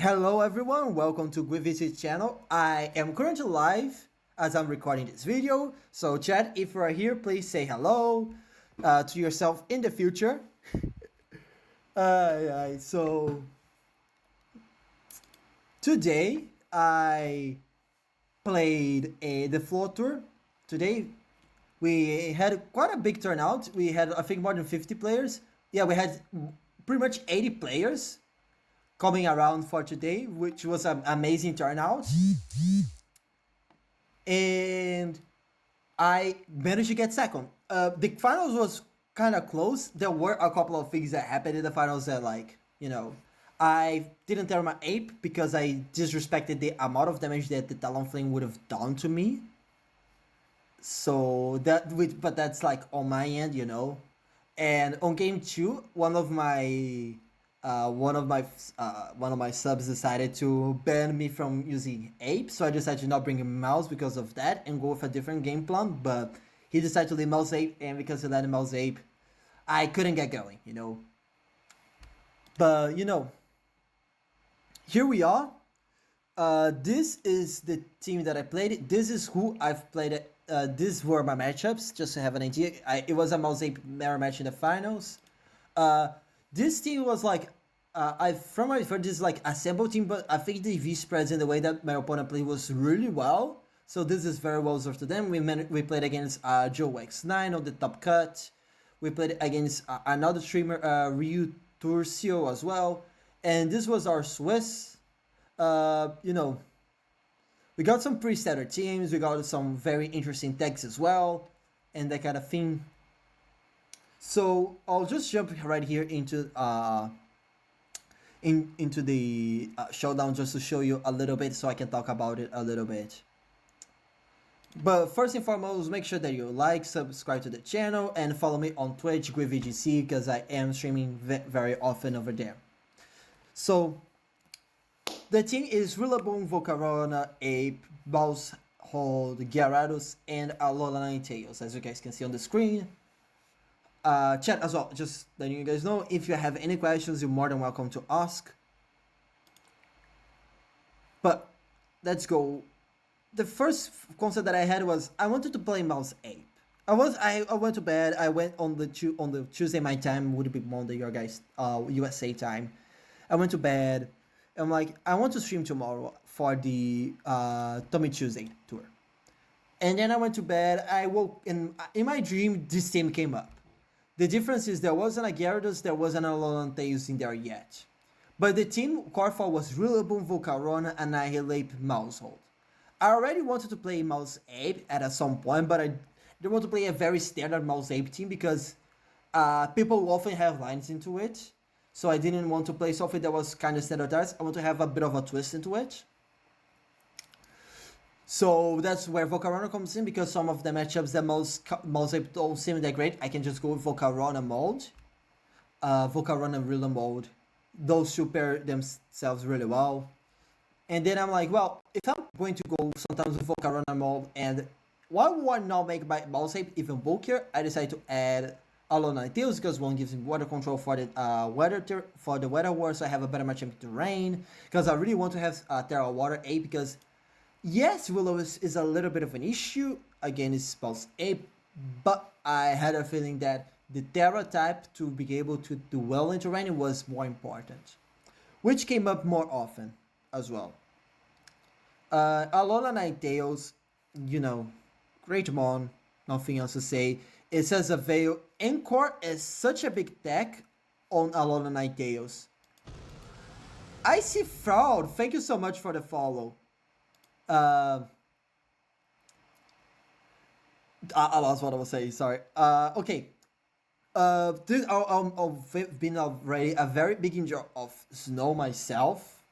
Hello everyone, welcome to Guivisi's channel. I am currently live as I'm recording this video. So chat, if you are here, please say hello to yourself in the future. So today I played the Flor tour. Today we had quite a big turnout. We had I think more than 50 players. Yeah, we had pretty much 80 players coming around for today, which was an amazing turnout. And I managed to get second. The finals was kind of close. There were a couple of things that happened in the finals that, I didn't tear my ape because I disrespected the amount of damage that the Talonflame would have done to me. So but that's like on my end. And on game two, one of my subs decided to ban me from using ape, so I decided to not bring him mouse because of that and go with a different game plan. But he decided to leave mouse ape, and because he let mouse ape, I couldn't get going. But here we are. This is the team that I played. This is who I've played. These were my matchups, just to have an idea. It was a mouse ape mirror match in the finals. This team was like, from my first, this is like a sample team, but I think the V spreads in the way that my opponent played was really well. So this is very well served to them. We played against Joe X9 on the top cut. We played against another streamer, Ryu Turcio as well. And this was our Swiss. We got some pretty standard teams. We got some very interesting decks as well, and that kind of thing. So I'll just jump right here into the showdown just to show you a little bit, so I can talk about it a little bit. But first and foremost, make sure that you like, subscribe to the channel, and follow me on Twitch, GuiVGC, because I am streaming very often over there. So the team is Rillaboom, Volcarona, Ape, Boss, Hold, Gyarados, and Alola Ninetales, as you guys can see on the screen. Chat as well, just letting you guys know, if you have any questions, you're more than welcome to ask. But let's go. The first concept that I had was I wanted to play mouse ape. I went to bed. I went on the Tuesday my time, would be Monday your guys USA time. I went to bed. I'm like, I want to stream tomorrow for the Tommy Tuesday tour. And then I went to bed. I woke in my dream. This team came up. The difference is there wasn't a Gyarados, there wasn't a Alolan Ninetales in there yet. But the team core was Rillaboom, Volcarona, Annihilate, Mousehold. I already wanted to play Mouse Ape at some point, but I didn't want to play a very standard Mouse Ape team because people often have lines into it. So I didn't want to play something that was kind of standardized. I want to have a bit of a twist into it. So that's where Volcarona comes in, because some of the matchups that most don't seem that great, I can just go with Volcarona mode. Volcarona Rilla mode. Those two pair themselves really well. And then I'm like, well, if I'm going to go sometimes with Volcarona mode, and why would I not make my Mouseape even bulkier? I decided to add Alola Ninetales, because one gives me water control for the weather war, so I have a better matchup to rain. Because I really want to have Terra Water Ape, because yes, Willow is a little bit of an issue against Pulse Ape, but I had a feeling that the Terra type to be able to do well in terrain was more important, which came up more often as well. Alola Ninetales, great mon, nothing else to say. It says a Veil. Encore is such a big deck on Alola Ninetales. I see Fraud, thank you so much for the follow. I lost what I was saying, sorry. Okay. I've been already a very big enjoyer of Snow myself.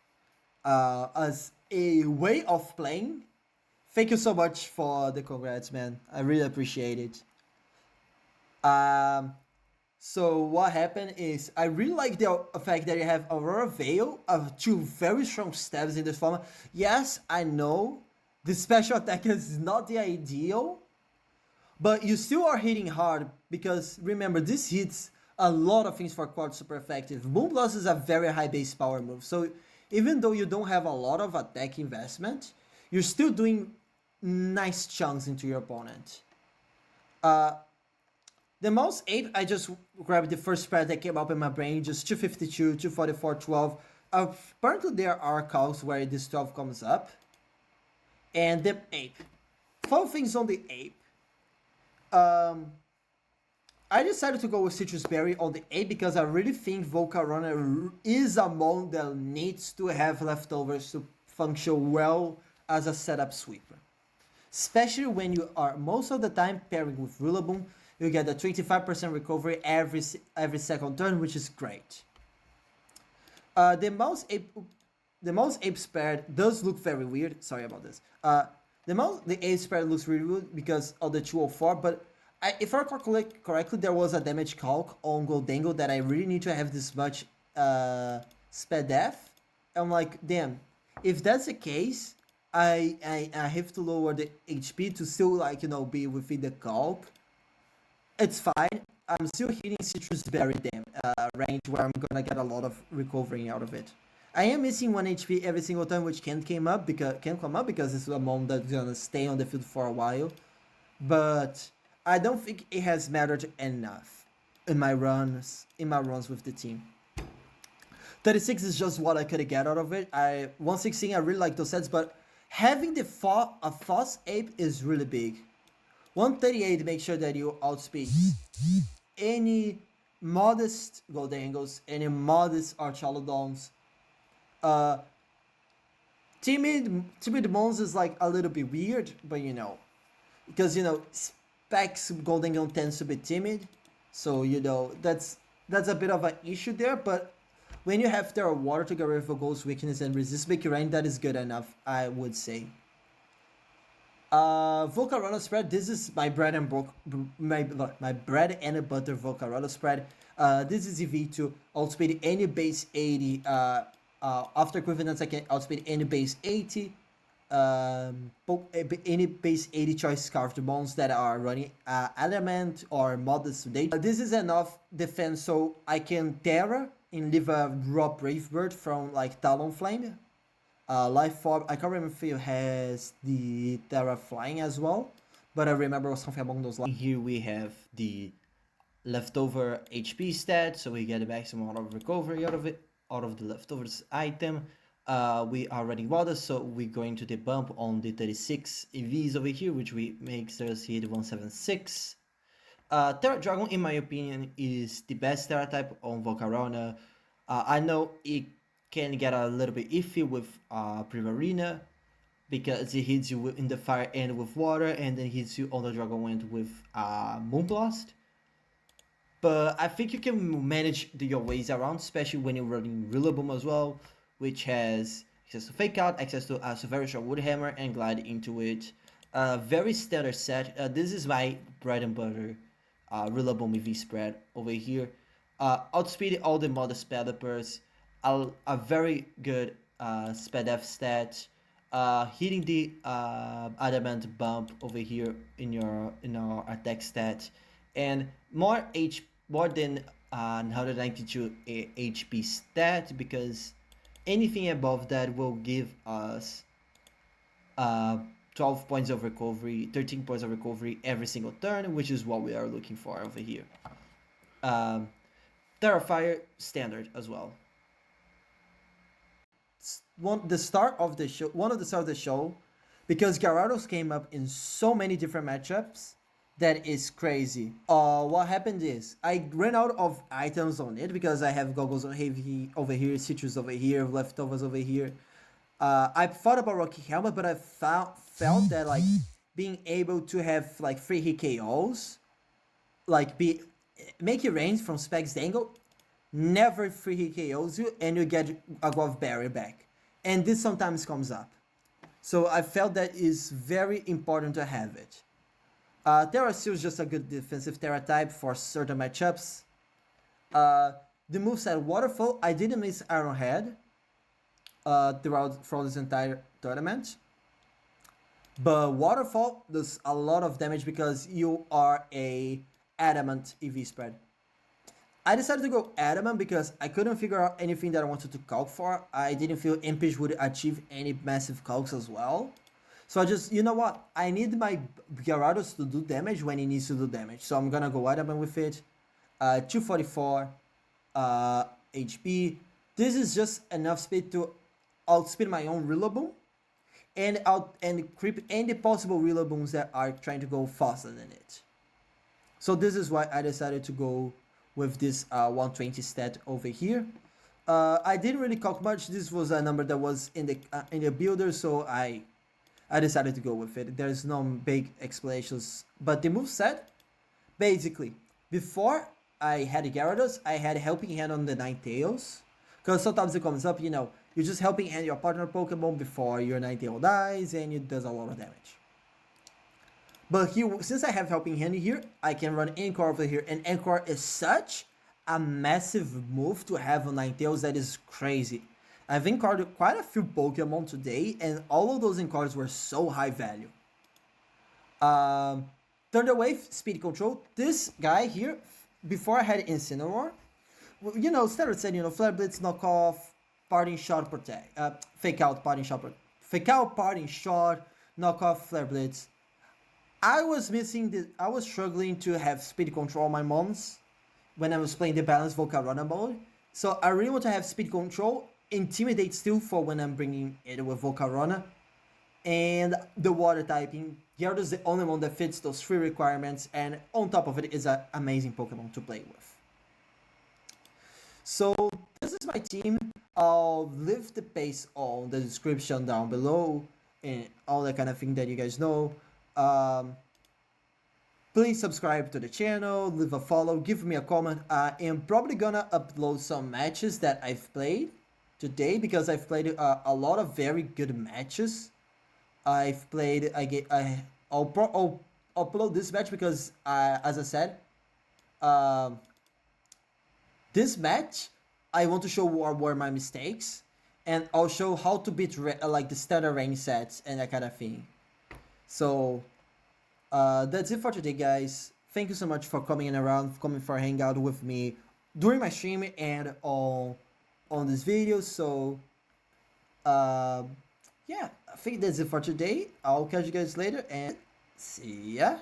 As a way of playing. Thank you so much for the congrats, man. I really appreciate it. So what happened is I really like the fact that you have Aurora Veil of two very strong stabs in this format. Yes, I know the special attack is not the ideal, but you still are hitting hard, because remember, this hits a lot of things for quad super effective. Moonblast is a very high base power move, so even though you don't have a lot of attack investment, you're still doing nice chunks into your opponent. The mouse ape, I just grabbed the first spread that came up in my brain, just 252, 244, 12. Apparently there are calls where this 12 comes up. And the ape. 12 things on the ape. I decided to go with Citrus Berry on the ape because I really think Volcarona is a mon that needs to have leftovers to function well as a setup sweeper. Especially when you are most of the time pairing with Rillaboom, you get a 25% recovery every second turn, which is great. The mouse ape spread does look very weird. Sorry about this. The ape spread looks really weird because of the 204, but if I calculate correctly, there was a damage calc on Goldango that I really need to have this much sped def. I'm like, damn, if that's the case, I have to lower the HP to still be within the calc. It's fine. I'm still hitting Citrus Berry range where I'm gonna get a lot of recovering out of it. I am missing 1 HP every single time, which can't come up because it's a mon that's gonna stay on the field for a while. But I don't think it has mattered enough in my runs with the team. 36 is just what I could get out of it. 116, I really like those sets, but having a Foss Ape is really big. 138, make sure that you outspeed any modest Goldangles, any modest Archalodons. Timid Mons is like a little bit weird, but because Specs Goldangle tends to be timid, so that's a bit of an issue there. But when you have Terra Water to get rid of a Ghost weakness and resist Big Rain, that is good enough, I would say. Volcarona spread. This is my bread and butter Volcarona spread. This is EV to outspeed any base 80. After equivalence, I can outspeed any base 80. Any base 80 choice scarfed mons that are running Adamant or modest today. This is enough defense so I can Terra and leave a raw Brave Bird from like Talonflame. Life Form, I can't remember if it has the Terra Flying as well, but I remember it was something along those lines. Here we have the leftover HP stat, so we get a maximum amount of recovery out of the leftovers item. We are running water, so we're going to the bump on the 36 EVs over here, which makes us hit 176. Terra Dragon, in my opinion, is the best Terra type on Volcarona. I know it can get a little bit iffy with Primarina because it hits you in the fire end with water and then hits you on the Dragon Wind with Moonblast. But I think you can manage your ways around, especially when you're running Rillaboom as well, which has access to Fake Out, access to a very short Wood Hammer, and glide into it. Very standard set. This is my bread and butter Rillaboom EV spread over here. Outspeeding all the modest Pelipers. A very good sped F stat, hitting the adamant bump over here in our attack stat, and more than 192 HP stat, because anything above that will give us 12 points of recovery, 13 points of recovery every single turn, which is what we are looking for over here. Terrafire standard as well. One of the start of the show, because Gyarados came up in so many different matchups that is crazy. What happened is I ran out of items on it because I have goggles on heavy over here, citrus over here, leftovers over here. I thought about Rocky Helmet, but I felt that like being able to have like free hit KOs, make it range from Specs Dangle, never free hit KOs you, and you get a Glove Barrier back. And this sometimes comes up. So I felt that is very important to have it. Terra Steel is just a good defensive Terra type for certain matchups. The moveset Waterfall, I didn't miss Iron Head throughout this entire tournament. But Waterfall does a lot of damage because you are a Adamant EV spread. I decided to go Adamant because I couldn't figure out anything that I wanted to calc for. I didn't feel Impish would achieve any massive calcs as well. So I just, you know what? I need my Gyarados to do damage when it needs to do damage. So I'm gonna go Adamant with it. 244 HP. This is just enough speed to outspeed my own Rillaboom and creep any possible Rillaboons that are trying to go faster than it. So this is why I decided to go with this 120 stat over here. I didn't really calc much. This was a number that was in the builder, so I decided to go with it. There's no big explanations, but the move set basically before I had Gyarados, I had Helping Hand on the Ninetales, because sometimes it comes up, you're just helping hand your partner Pokemon before your Ninetale dies, and it does a lot of damage. But here, since I have Helping Hand here, I can run Encore over here, and Encore is such a massive move to have on Ninetales that is crazy. I've encored quite a few Pokemon today, and all of those Encores were so high value. Thunder Wave, Speed Control. This guy here, before I had Incineroar, Standard said, Flare Blitz, knockoff, Parting Shot, Protect, Fake Out, Parting Shot, Fake Out, Parting Shot, knockoff, Flare Blitz. I was struggling to have Speed Control on my mons when I was playing the Balanced Volcarona mode. So I really want to have Speed Control, Intimidate still for when I'm bringing it with Volcarona, and the Water typing. Gyarados is the only one that fits those 3 requirements, and on top of it is an amazing Pokemon to play with. So this is my team. I'll leave the pace on the description down below and all that kind of thing that you guys know. Please subscribe to the channel, leave a follow, give me a comment. I am probably gonna upload some matches that I've played today because I've played a lot of very good matches. I'll upload this match because, as I said, this match I want to show what were my mistakes, and I'll show how to beat like the standard range sets and that kind of thing. So that's it for today, guys. Thank you so much for coming for hang out with me during my stream and on this video. So yeah, I think that's it for today. I'll catch you guys later and see ya.